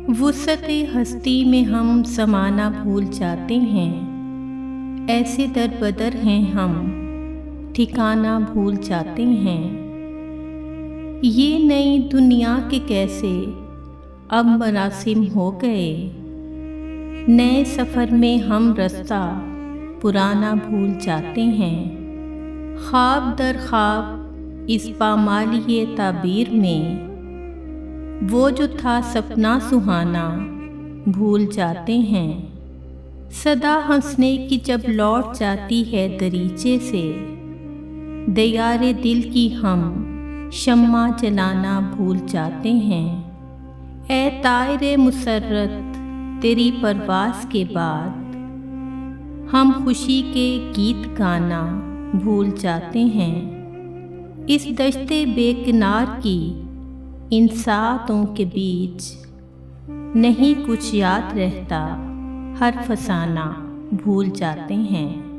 वुसअते हस्ती में हम समाना भूल जाते हैं। ऐसे दर बदर हैं हम, ठिकाना भूल जाते हैं। ये नई दुनिया के कैसे अब मरासिम हो गए। नए सफ़र में हम रास्ता पुराना भूल जाते हैं। ख्वाब दर ख्वाब इस पामालिए ताबीर में वो जो था सपना सुहाना भूल जाते हैं। सदा हंसने की जब लौट जाती है दरीचे से, दयारे दिल की हम शम्मा जलाना भूल जाते हैं। ए तायरे मुसर्रत तेरी परवास के बाद हम खुशी के गीत गाना भूल जाते हैं। इस दश्ते बेकिनार की इन सातों के बीच नहीं कुछ याद रहता, हर फसाना भूल जाते हैं।